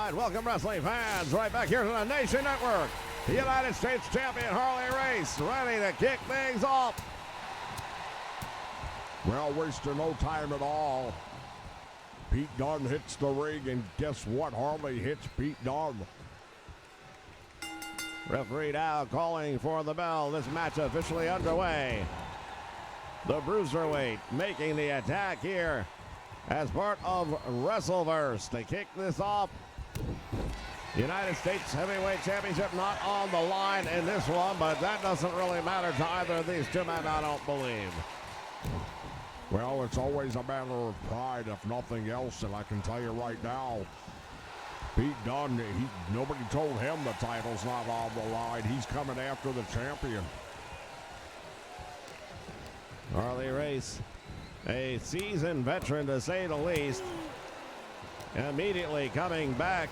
right, welcome wrestling fans. Right back here to the Nation Network. The United States champion Harley Race ready to kick things off. Well, wasting no time at all. Pete Dunne hits the ring, and guess what? Harley hits Pete Dunne. Referee now calling for the bell. This match officially underway. The Bruiserweight making the attack here as part of WrestleVerse to kick this off. United States Heavyweight Championship not on the line in this one, but that doesn't really matter to either of these two men, I don't believe. Well, it's always a matter of pride, if nothing else, and I can tell you right now, Pete Dunne, nobody told him the title's not on the line. He's coming after the champion. Harley Race, a seasoned veteran to say the least, immediately coming back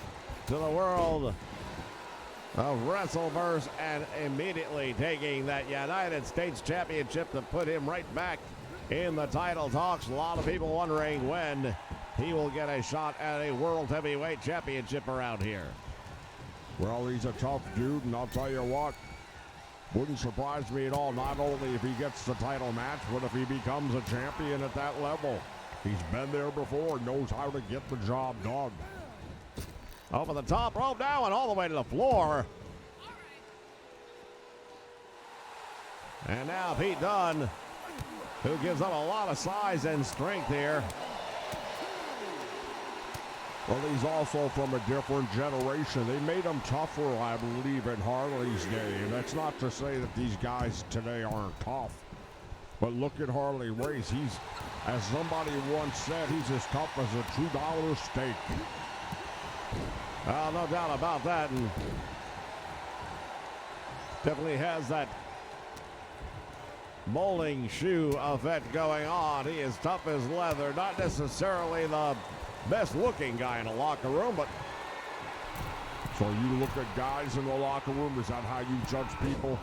to the world of WrestleVerse and immediately taking that United States Championship to put him right back in the title talks. A lot of people wondering when he will get a shot at a World Heavyweight Championship around here. Well, he's a tough dude, and I'll tell you what, wouldn't surprise me at all, not only if he gets the title match, but if he becomes a champion at that level. He's been there before, knows how to get the job done. Over the top rope now and all the way to the floor. And now Pete Dunne, who gives up a lot of size and strength here. Well, he's also from a different generation. They made him tougher, I believe, in Harley's day. And that's not to say that these guys today aren't tough. But look at Harley Race. He's, as somebody once said, he's as tough as a $2 steak. No doubt about that. And definitely has that bowling shoe effect going on. He is tough as leather. Not necessarily the best looking guy in the locker room, but so you look at guys in the locker room, is that how you judge people?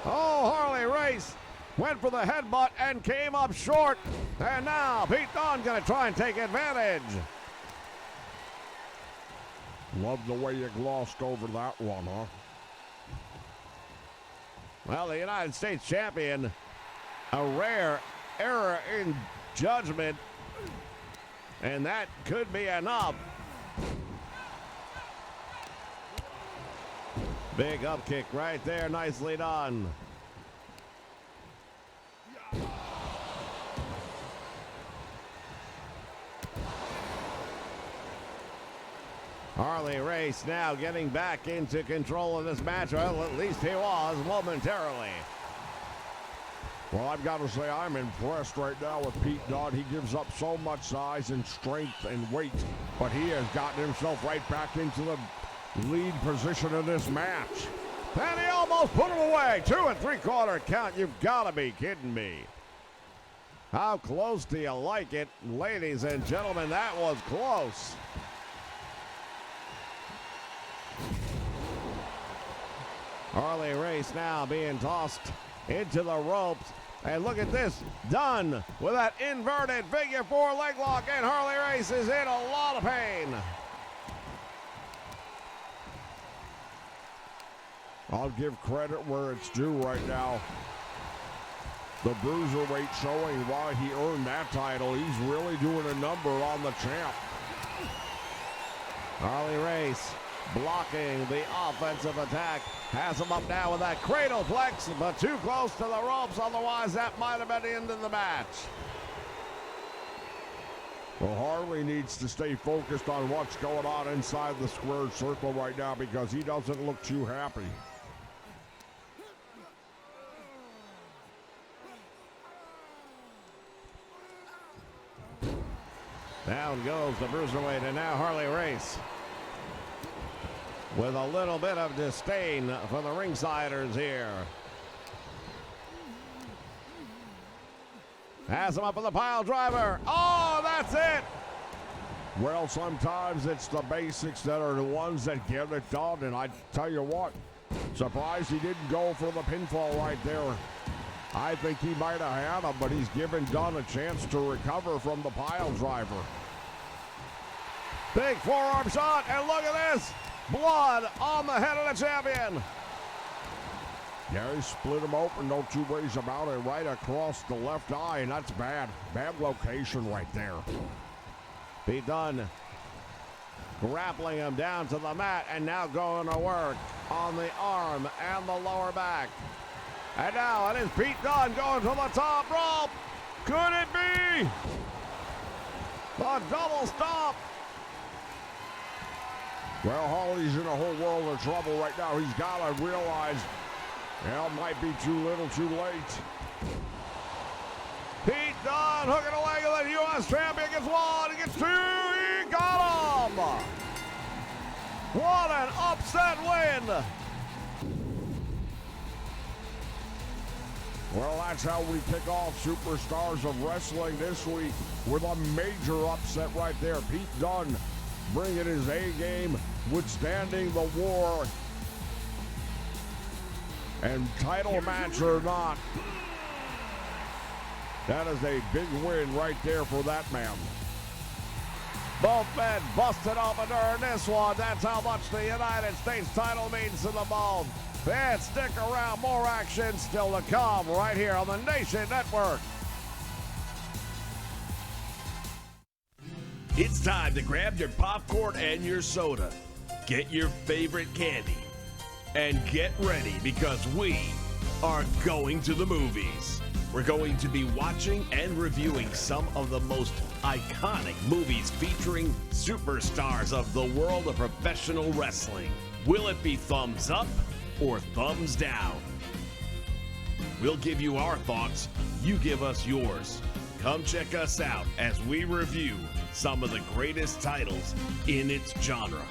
Oh, Harley Race went for the headbutt and came up short, and now Pete Dunne gonna try and take advantage. Love the way you glossed over that one, huh? Well, the United States champion, a rare error in judgment, and that could be enough. Big up kick right there, nicely done. Harley Race now getting back into control of this match. Well, at least he was momentarily. Well, I've got to say, I'm impressed right now with Pete Dunne. He gives up so much size and strength and weight, but he has gotten himself right back into the lead position in this match. And he almost put him away. 2 3/4 count. You've got to be kidding me. How close do you like it? Ladies and gentlemen, that was close. Harley Race now being tossed into the ropes. And look at this, Dunne with that inverted figure 4 leg lock, and Harley Race is in a lot of pain. I'll give credit where it's due right now. The Bruiserweight showing why he earned that title. He's really doing a number on the champ. Harley Race blocking the offensive attack. Has him up now with that cradle flex, but too close to the ropes. Otherwise, that might have been the end of the match. Well, Harley needs to stay focused on what's going on inside the squared circle right now because he doesn't look too happy. Down goes the Bruiserweight, and now Harley Race with a little bit of disdain for the ringsiders here. Has him up with the pile driver. Oh, that's it. Well, sometimes it's the basics that are the ones that get it done, and I tell you what, surprised he didn't go for the pinfall right there. I think he might have had him, but he's given Dunne a chance to recover from the pile driver. Big forearm shot, and look at this. Blood on the head of the champion. Yeah, he split him open, no two ways about it, right across the left eye, and that's bad. Bad location right there. Pete Dunne grappling him down to the mat, and now going to work on the arm and the lower back. And now it is Pete Dunne going to the top rope. Could it be? The double stomp. Well, Harley's in a whole world of trouble right now. He's got to realize, well, it might be too little too late. Pete Dunne hooking away, and the U.S. champion gets one, he gets two, he got him! What an upset win! Well, that's how we kick off Superstars of Wrestling this week with a major upset right there. Pete Dunne bringing his A-game, withstanding the war. And title match or not, that is a big win right there for that man. Both men busted open during this one. That's how much the United States title means to them both. Fans, stick around. More action still to come right here on the Nation Network. It's time to grab your popcorn and your soda. Get your favorite candy. And get ready because we are going to the movies. We're going to be watching and reviewing some of the most iconic movies featuring superstars of the world of professional wrestling. Will it be thumbs up or thumbs down? We'll give you our thoughts, you give us yours. Come check us out as we review some of the greatest titles in its genre.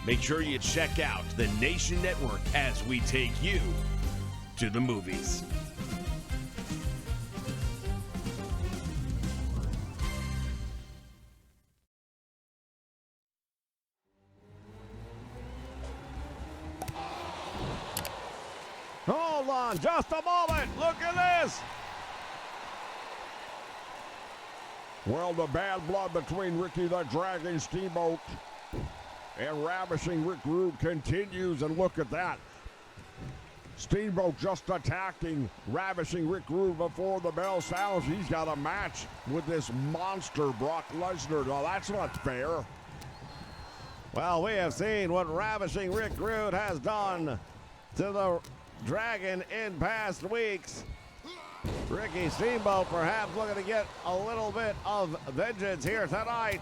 Make sure you check out the Nation Network as we take you to the movies. Hold on just a moment. Look at this. Well, the bad blood between Ricky the Dragon Steamboat and Ravishing Rick Rude continues, and look at that. Steamboat just attacking Ravishing Rick Rude before the bell sounds. He's got a match with this monster Brock Lesnar. Now, that's not fair. Well, we have seen what Ravishing Rick Rude has done to the Dragon in past weeks. Ricky Steamboat perhaps looking to get a little bit of vengeance here tonight.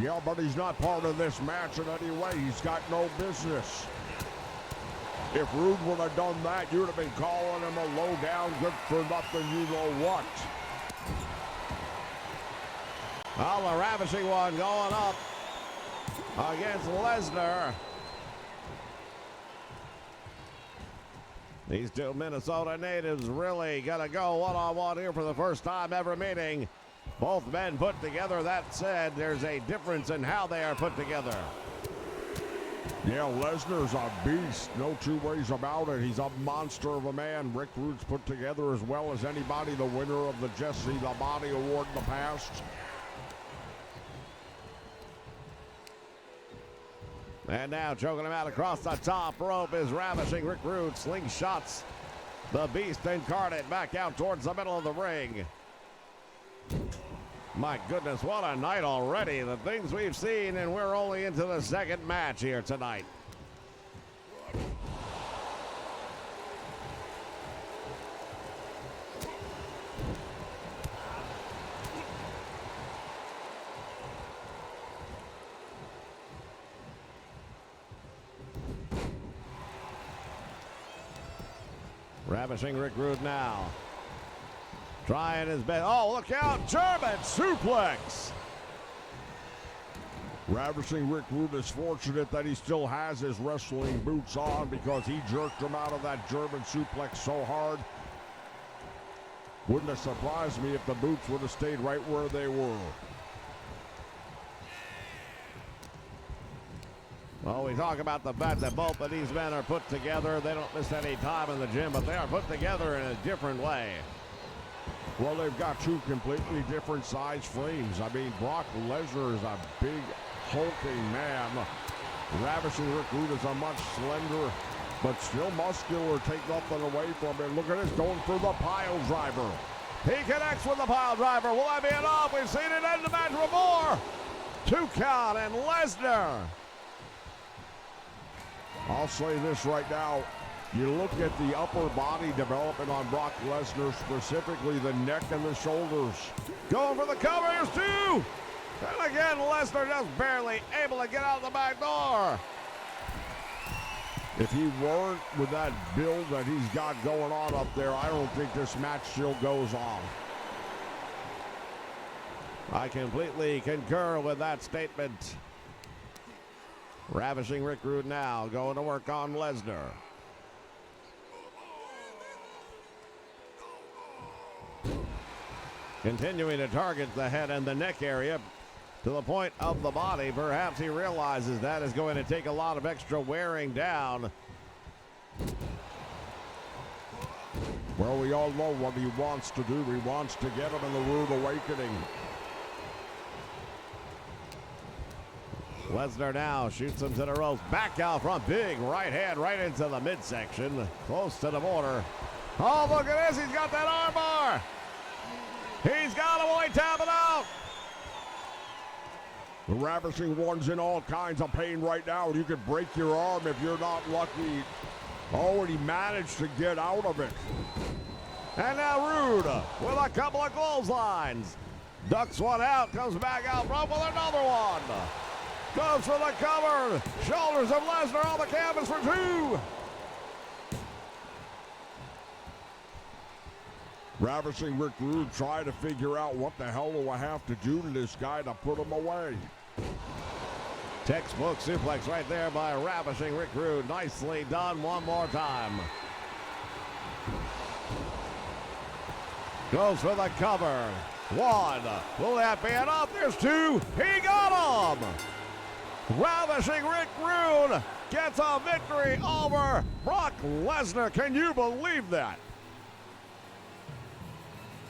Yeah, but he's not part of this match in any way. He's got no business. If Rude would have done that, you'd have been calling him a low-down, good-for-nothing you-know-what. Well, the Ravishing one going up against Lesnar. These two Minnesota natives really gonna go one-on-one here for the first time ever meeting. Both men put together. That said, there's a difference in how they are put together. Yeah, Lesnar's a beast. No two ways about it. He's a monster of a man. Rick Rude's put together as well as anybody. The winner of the Jesse the Body Award in the past. And now choking him out across the top rope is Ravishing Rick Rude. Slingshots the beast incarnate back out towards the middle of the ring. My goodness, what a night already. The things we've seen, and we're only into the second match here tonight. Ravishing Rick Rude now. Trying his best. Oh, look out. German suplex. Ravishing Rick Rude is fortunate that he still has his wrestling boots on because he jerked him out of that German suplex so hard. Wouldn't have surprised me if the boots would have stayed right where they were. Well, we talk about the fact that both of these men are put together. They don't miss any time in the gym, but they are put together in a different way. Well, they've got two completely different size frames. I mean, Brock Lesnar is a big, hulking man. Ravishing Rick Rude is a much slender, but still muscular. Take nothing away from him. Look at this, going for the pile driver. He connects with the pile driver. Will that be enough? We've seen it end the match before. 2 count and Lesnar. I'll say this right now. You look at the upper body development on Brock Lesnar, specifically the neck and the shoulders. Going for the cover. Here's 2. And again, Lesnar just barely able to get out the back door. If he weren't with that build that he's got going on up there, I don't think this match still goes on. I completely concur with that statement. Ravishing Rick Rude now going to work on Lesnar. Continuing to target the head and the neck area to the point of the body. Perhaps he realizes that is going to take a lot of extra wearing down. Well, we all know what he wants to do. He wants to get him in the Rude Awakening. Lesnar now shoots him to the ropes. Back out front. Big right hand right into the midsection. Close to the border. Oh, look at this. He's got that arm bar. He's got him. Will he tap it out? The Ravishing One's in all kinds of pain right now. You could break your arm if you're not lucky. Oh, and he managed to get out of it. And now Rude with a couple of clotheslines. Ducks one out, comes back out front with another one. Goes for the cover. Shoulders of Lesnar on the canvas for 2. Ravishing Rick Rude trying to figure out what the hell do I have to do to this guy to put him away. Textbook suplex right there by Ravishing Rick Rude. Nicely done one more time. Goes for the cover. 1. Will that be enough? There's 2. He got him. Ravishing Rick Rude gets a victory over Brock Lesnar. Can you believe that?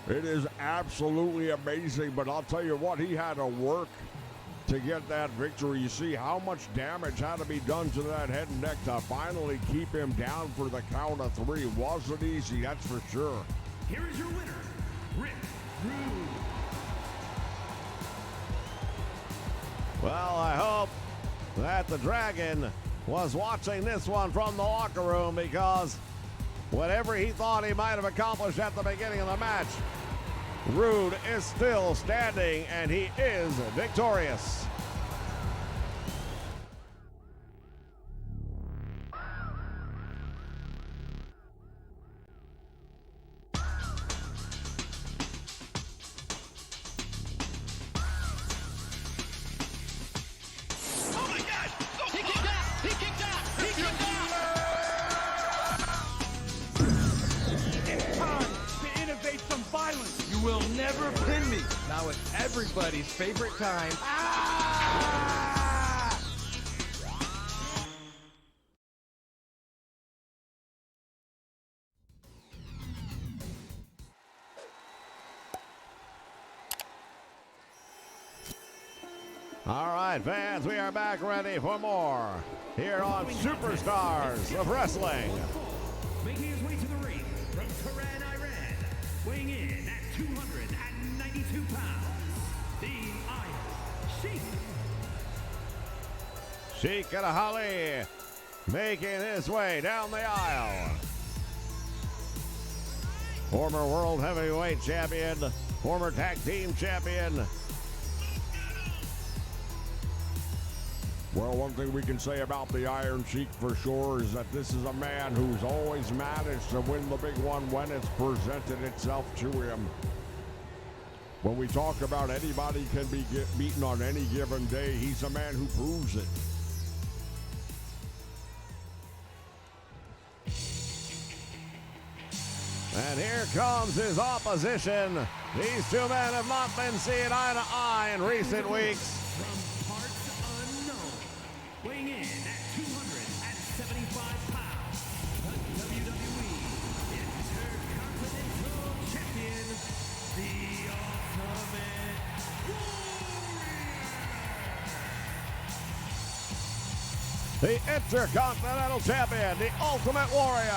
It is absolutely amazing, but I'll tell you what, he had to work to get that victory. You see how much damage had to be done to that head and neck to finally keep him down for the count of 3. Wasn't easy, that's for sure. Here is your winner, Rick Rude. Well, I hope that the Dragon was watching this one from the locker room, because whatever he thought he might have accomplished at the beginning of the match, Rude is still standing, and he is victorious. Will never pin me. Now it's everybody's favorite time. All right, fans, we are back ready for more here on Superstars of Wrestling. Making his way to the ring from Tehran, Iran, weighing in at 292 pounds, the Iron Sheik. Sheik and Harley making his way down the aisle. Former World Heavyweight Champion, former Tag Team Champion. Well, one thing we can say about the Iron Sheik for sure is that this is a man who's always managed to win the big one when it's presented itself to him. When we talk about anybody can be beaten on any given day, he's a man who proves it. And here comes his opposition. These two men have not been seen eye to eye in recent weeks. From parts unknown, weighing in at 275 pounds, the WWE Intercontinental Champion, the Ultimate Warrior. the Intercontinental Champion, the Ultimate Warrior.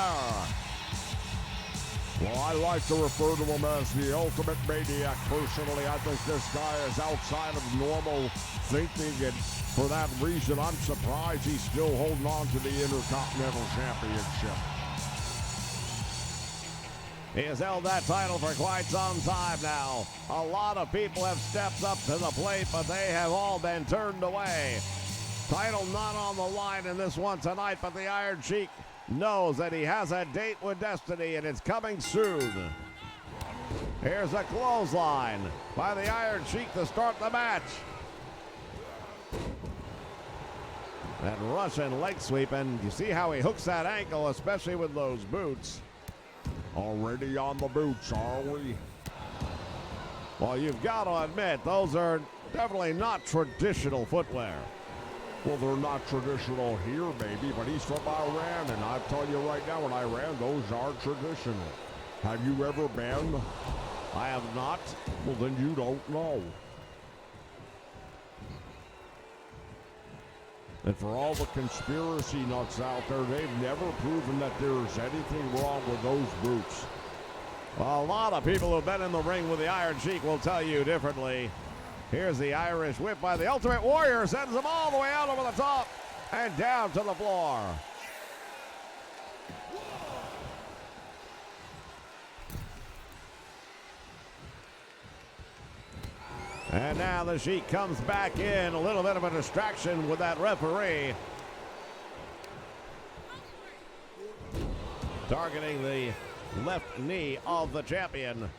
Well, I like to refer to him as the Ultimate Maniac. Personally, I think this guy is outside of normal thinking, and for that reason, I'm surprised he's still holding on to the Intercontinental Championship. He has held that title for quite some time now. A lot of people have stepped up to the plate, but they have all been turned away. Title not on the line in this one tonight, but the Iron Sheik knows that he has a date with destiny, and it's coming soon. Here's a clothesline by the Iron Sheik to start the match. That Russian leg sweep, and you see how he hooks that ankle, especially with those boots. Already on the boots, are we? Well, you've got to admit, those are definitely not traditional footwear. Well, they're not traditional here, maybe, but he's from Iran, and I'll tell you right now, in Iran, those are traditional. Have you ever been? I have not. Well, then you don't know. And for all the conspiracy nuts out there, they've never proven that there's anything wrong with those boots. Well, a lot of people who've been in the ring with the Iron Sheik will tell you differently. Here's the Irish whip by the Ultimate Warrior, sends him all the way out over the top and down to the floor. And now the Sheik comes back in, a little bit of a distraction with that referee. Targeting the left knee of the champion.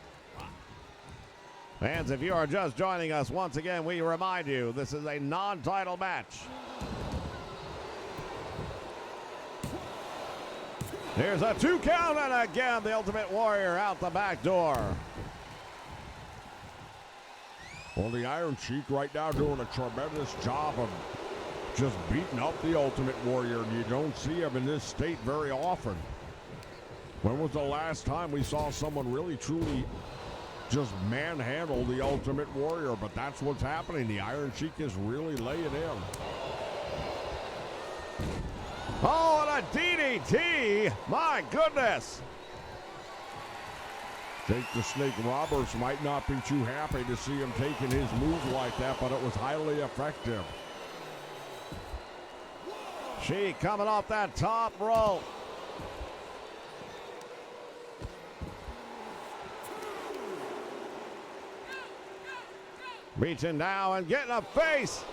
Fans, if you are just joining us, once again, we remind you, this is a non-title match. Here's a 2 count, and again, the Ultimate Warrior out the back door. Well, the Iron Sheik right now doing a tremendous job of just beating up the Ultimate Warrior, and you don't see him in this state very often. When was the last time we saw someone really, truly just manhandle the Ultimate Warrior? But that's what's happening. The Iron Sheik is really laying in. Oh, and a DDT! My goodness! Jake the Snake Roberts might not be too happy to see him taking his move like that, but it was highly effective. Sheik coming off that top rope. Reaching down and getting a face.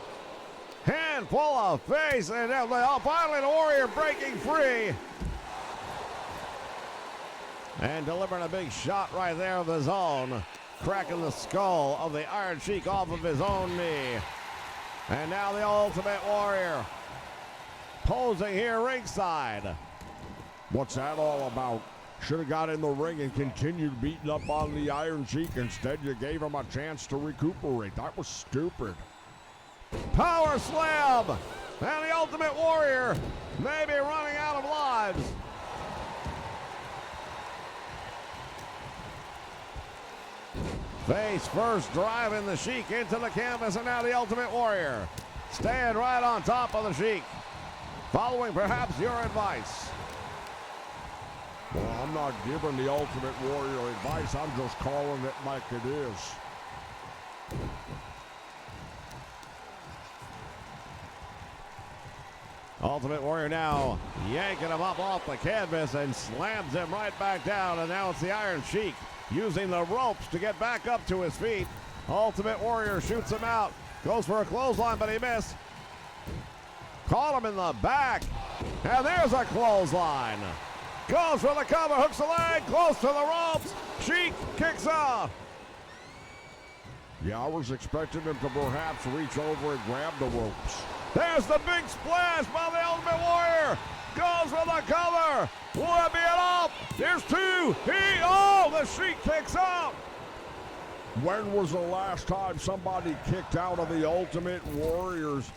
Handful of face. And finally the Warrior breaking free. And delivering a big shot right there of his own. Cracking the skull of the Iron Sheik off of his own knee. And now the Ultimate Warrior posing here ringside. What's that all about? Should have got in the ring and continued beating up on the Iron Sheik. Instead, you gave him a chance to recuperate. That was stupid. Power slam! And the Ultimate Warrior may be running out of lives. Face first, driving the Sheik into the canvas, and now the Ultimate Warrior staying right on top of the Sheik, following perhaps your advice. Well, I'm not giving the Ultimate Warrior advice. I'm just calling it like it is. Ultimate Warrior now yanking him up off the canvas and slams him right back down. And now it's the Iron Sheik using the ropes to get back up to his feet. Ultimate Warrior shoots him out. Goes for a clothesline, but he missed. Caught him in the back. And there's a clothesline. Goes for the cover, hooks the leg, close to the ropes. Sheik kicks out. Yeah, I was expecting him to perhaps reach over and grab the ropes. There's the big splash by the Ultimate Warrior. Goes for the cover. Will it be enough? There's two. The Sheik kicks out. When was the last time somebody kicked out of the Ultimate Warrior's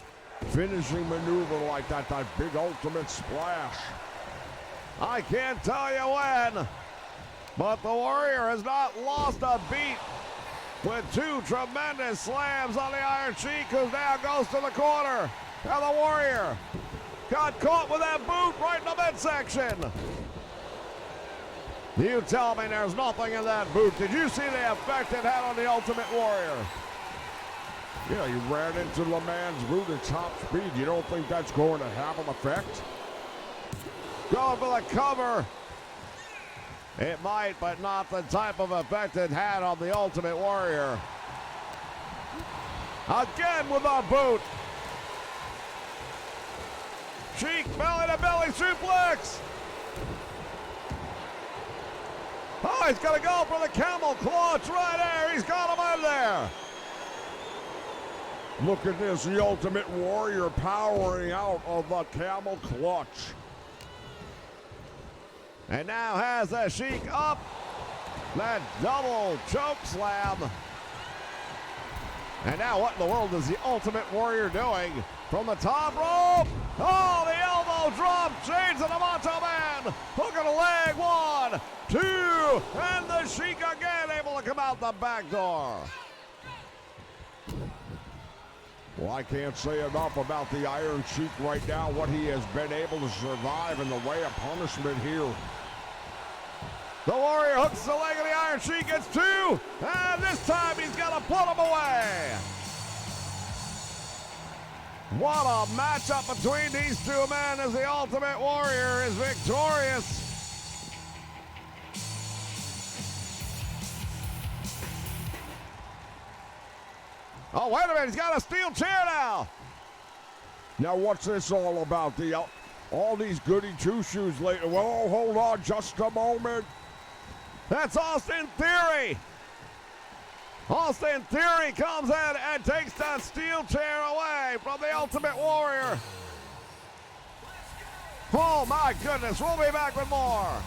finishing maneuver like that? That big ultimate splash. I can't tell you when, but the Warrior has not lost a beat with two tremendous slams on the Iron Sheik, who now goes to the corner. And the Warrior got caught with that boot right in the midsection. You tell me there's nothing in that boot. Did you see the effect it had on the Ultimate Warrior? Yeah, he ran into the man's boot at top speed. You don't think that's going to have an effect? Going for the cover. It might, but not the type of effect it had on the Ultimate Warrior. Again with a boot. Sheik belly-to-belly suplex. Oh, he's going to go for the camel clutch right there. He's got him in there. Look at this, the Ultimate Warrior powering out of the camel clutch. And now has the Sheik up. That double choke slam. And now what in the world is the Ultimate Warrior doing? From the top rope. Oh, the elbow drop. Shades of the Macho Man. Hook of the leg. 1, 2. And the Sheik again able to come out the back door. Well, I can't say enough about the Iron Sheik right now, what he has been able to survive in the way of punishment here. The Warrior hooks the leg of the Iron Sheik, gets 2, and this time he's got to put him away. What a matchup between these two men as the Ultimate Warrior is victorious. Oh, wait a minute, he's got a steel chair now. Now, what's this all about? All these goody two-shoes later. Well, hold on just a moment. That's Austin Theory. Austin Theory comes in and takes that steel chair away from the Ultimate Warrior. Oh, my goodness. We'll be back with more.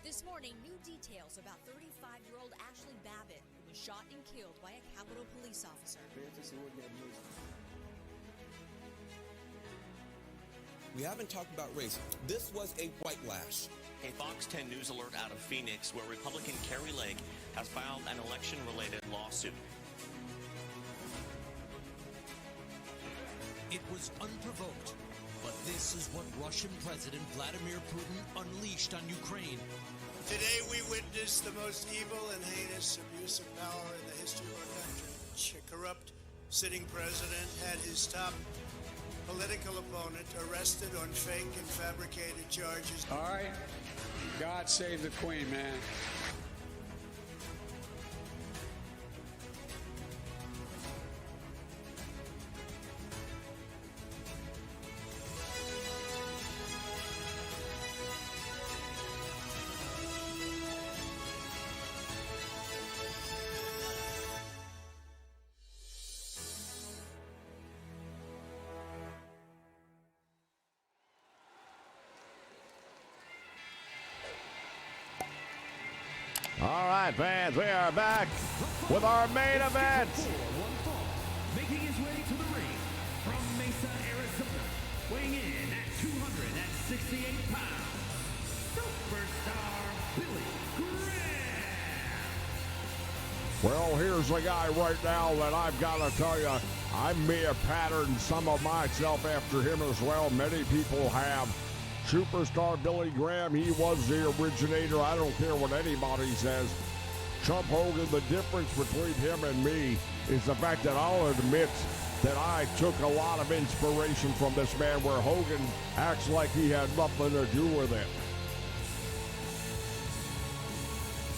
This morning, new details about 35-year-old Ashley Babbitt, who was shot and killed by a Capitol police officer. We haven't talked about race. This was a white lash. A Fox 10 News alert out of Phoenix, where Republican Carrie Lake has filed an election-related lawsuit. It was unprovoked, but this is what Russian President Vladimir Putin unleashed on Ukraine. Today we witnessed the most evil and heinous abuse of power in the history of our country. A corrupt sitting president had his top political opponent arrested on fake and fabricated charges. All right. God save the Queen, man. All right, fans, we are back with our main event. Making his way to the ring from Mesa, Arizona, weighing in at 268 pounds, superstar Billy Graham. Well, here's a guy right now that I've got to tell you, I may have patterned some of myself after him as well. Many people have. Superstar Billy Graham, he was the originator. I don't care what anybody says. Chump Hogan, the difference between him and me is the fact that I'll admit that I took a lot of inspiration from this man, where Hogan acts like he had nothing to do with it.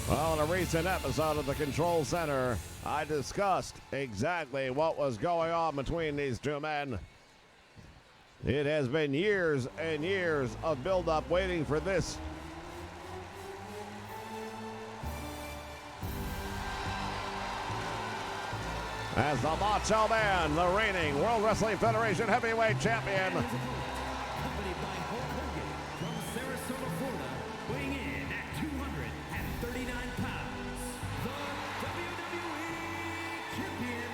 Well, in a recent episode of the Control Center, I discussed exactly what was going on between these two men. It has been years and years of build-up waiting for this. As the Macho Man, the reigning World Wrestling Federation Heavyweight Champion. Accompanied by Hulk Hogan from Sarasota, Florida, weighing in at 239 pounds, the WWE Champion,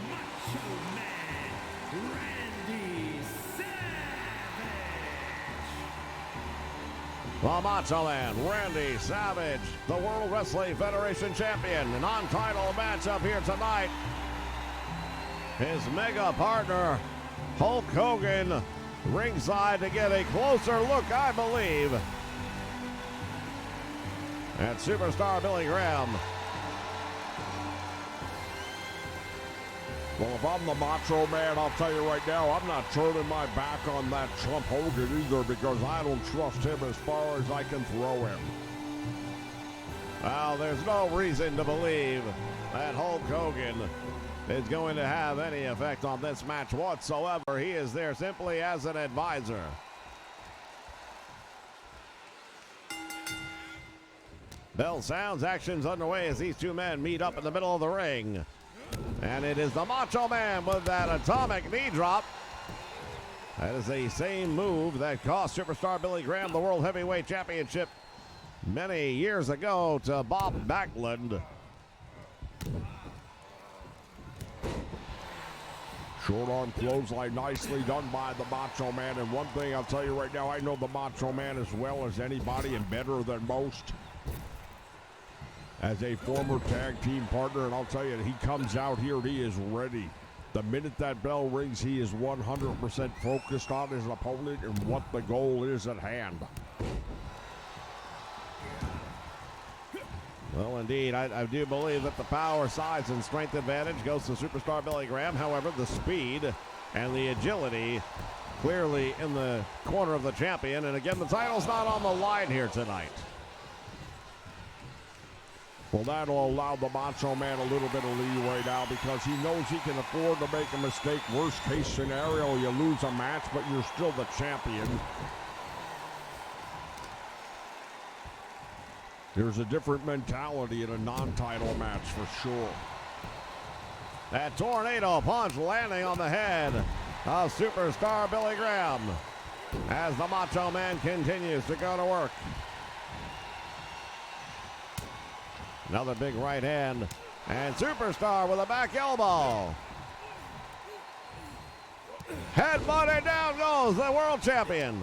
Macho Man, Randy Savage. The Macho Man, Randy Savage, the World Wrestling Federation Champion. A non-title matchup here tonight. His mega partner, Hulk Hogan, ringside to get a closer look, I believe, at superstar Billy Graham. Well, if I'm the Macho Man, I'll tell you right now, I'm not turning my back on that Trump Hogan either, because I don't trust him as far as I can throw him. Well, there's no reason to believe that Hulk Hogan is going to have any effect on this match whatsoever. He is there simply as an advisor. Bell sounds, actions underway as these two men meet up in the middle of the ring. And it is the Macho Man with that atomic knee drop. That is the same move that cost superstar Billy Graham the World Heavyweight Championship many years ago to Bob Backlund. Short arm clothesline, nicely done by the Macho Man. And one thing I'll tell you right now, I know the Macho Man as well as anybody and better than most. As a former tag team partner, and I'll tell you, he comes out here, he is ready. The minute that bell rings, he is 100% focused on his opponent and what the goal is at hand. Well, indeed, I do believe that the power, size, and strength advantage goes to superstar Billy Graham. However, the speed and the agility clearly in the corner of the champion. And again, the title's not on the line here tonight. Well, that'll allow the Macho Man a little bit of leeway now, because he knows he can afford to make a mistake. Worst case scenario, you lose a match, but you're still the champion. There's a different mentality in a non-title match for sure. That tornado punch landing on the head of superstar Billy Graham as the Macho Man continues to go to work. Another big right hand, and superstar with a back elbow. Headbutt, and down goes the world champion.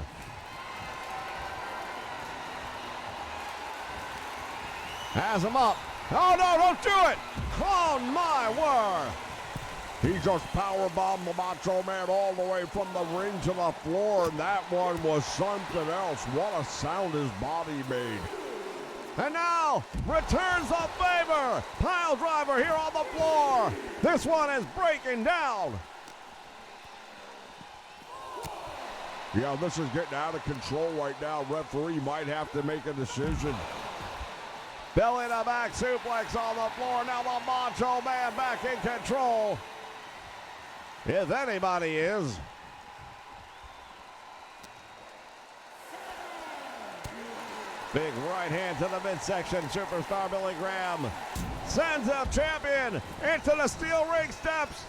Has him up. Oh no, don't do it! Oh my word! He just powerbombed the Macho Man all the way from the ring to the floor, and that one was something else. What a sound his body made. And now, returns the favor. Pile driver here on the floor. This one is breaking down. Yeah, this is getting out of control right now. Referee might have to make a decision. Belly to back suplex on the floor. Now the Macho Man back in control. If anybody is. Big right hand to the midsection. Superstar Billy Graham sends the champion into the steel ring steps.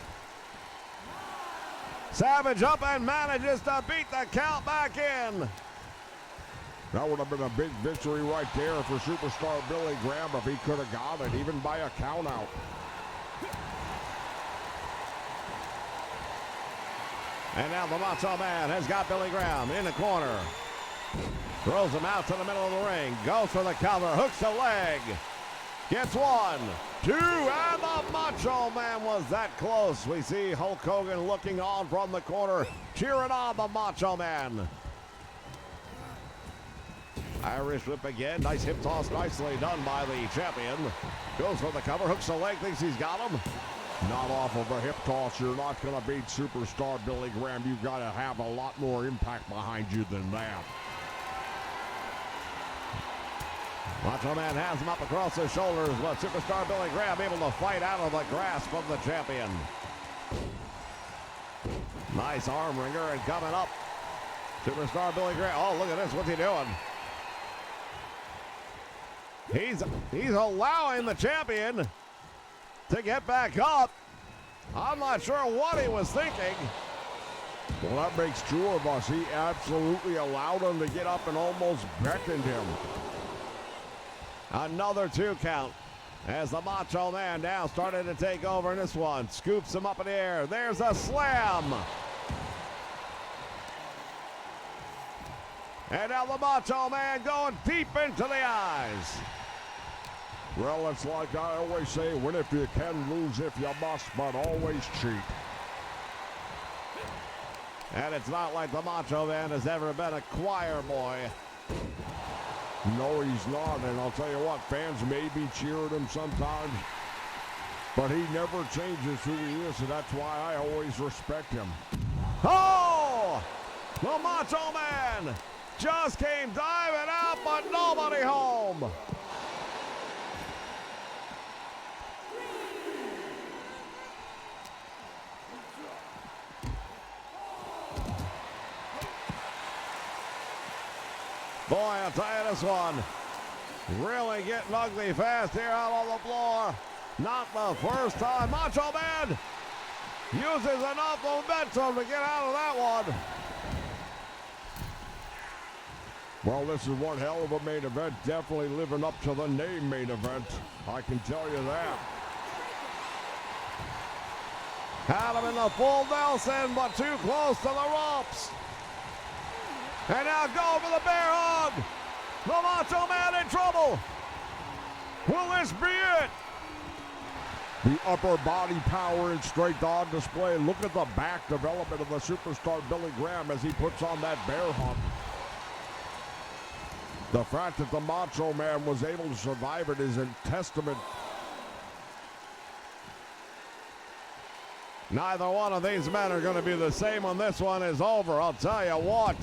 Savage up and manages to beat the count back in. That would have been a big victory right there for superstar Billy Graham if he could have got it, even by a count out. And now the Macho Man has got Billy Graham in the corner. Throws him out to the middle of the ring. Goes for the cover. Hooks the leg. Gets one, two, and the Macho Man was that close. We see Hulk Hogan looking on from the corner, cheering on the Macho Man. Irish whip again. Nice hip toss, nicely done by the champion. Goes for the cover. Hooks the leg. Thinks he's got him. Not off of a hip toss. You're not going to beat superstar Billy Graham. You've got to have a lot more impact behind you than that. Macho Man has him up across his shoulders, but superstar Billy Graham able to fight out of the grasp of the champion. Nice arm wringer, and coming up, superstar Billy Graham. Oh, look at this. What's he doing? He's allowing the champion to get back up. I'm not sure what he was thinking. Well, that makes two of us. He absolutely allowed him to get up and almost beckoned him. Another 2 count as the Macho Man now started to take over in this one. Scoops him up in the air. There's a slam. And now the Macho Man going deep into the eyes. Well, it's like I always say, win if you can, lose if you must, but always cheat. And it's not like the Macho Man has ever been a choir boy. No, he's not. And I'll tell you what, fans maybe cheered him sometimes, but he never changes who he is, and that's why I always respect him. Oh! The Macho Man just came diving out, but nobody home. Boy, I'll tell you, this one really getting ugly fast here out on the floor. Not the first time. Macho Man uses enough momentum to get out of that one. Well, this is one hell of a main event. Definitely living up to the name main event. I can tell you that. Had him in the full Nelson, but too close to the ropes. And now go for the bear hug. The Macho Man in trouble. Will this be it? The upper body power and strength on display. Look at the back development of the superstar Billy Graham as he puts on that bear hug. The fact that the Macho Man was able to survive it is a testament. Neither one of these men are going to be the same when this one is over, I'll tell you what.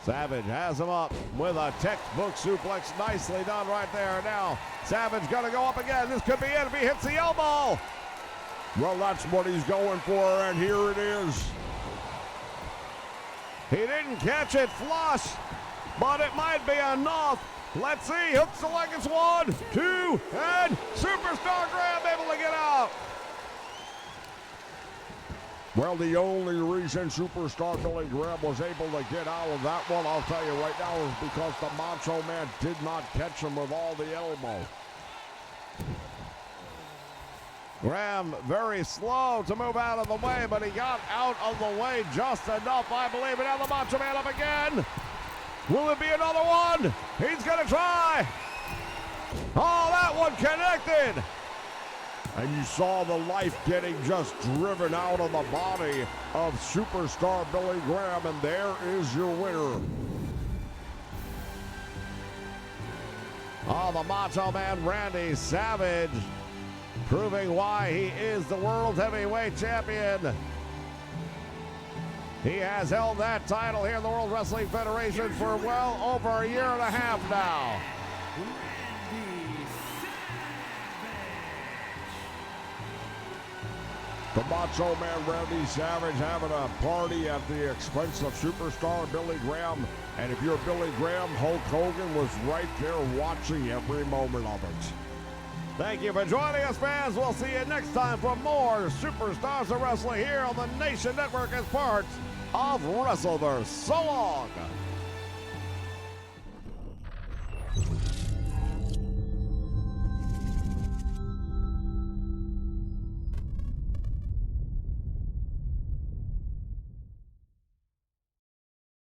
Savage has him up with a textbook suplex. Nicely done right there. Now, Savage going to go up again. This could be it if he hits the elbow. Well, that's what he's going for, and here it is. He didn't catch it flush, but it might be enough. Let's see. Hooks the leg. It's 1, 2, and Superstar Graham able to get out. Well, the only reason Superstar Billy Graham was able to get out of that one, I'll tell you right now, is because the Macho Man did not catch him with all the elbow. Graham very slow to move out of the way, but he got out of the way just enough, I believe. And now the Macho Man up again. Will it be another one? He's going to try. Oh, that one connected. And you saw the life getting just driven out of the body of Superstar Billy Graham, and there is your winner. Oh, the Macho Man Randy Savage, proving why he is the World Heavyweight Champion. He has held that title here in the World Wrestling Federation for well over a year and a half now. The Macho Man Randy Savage having a party at the expense of Superstar Billy Graham. And if you're Billy Graham, Hulk Hogan was right there watching every moment of it. Thank you for joining us, fans. We'll see you next time for more Superstars of Wrestling here on the Nation Network as part of WrestleVerse. So long.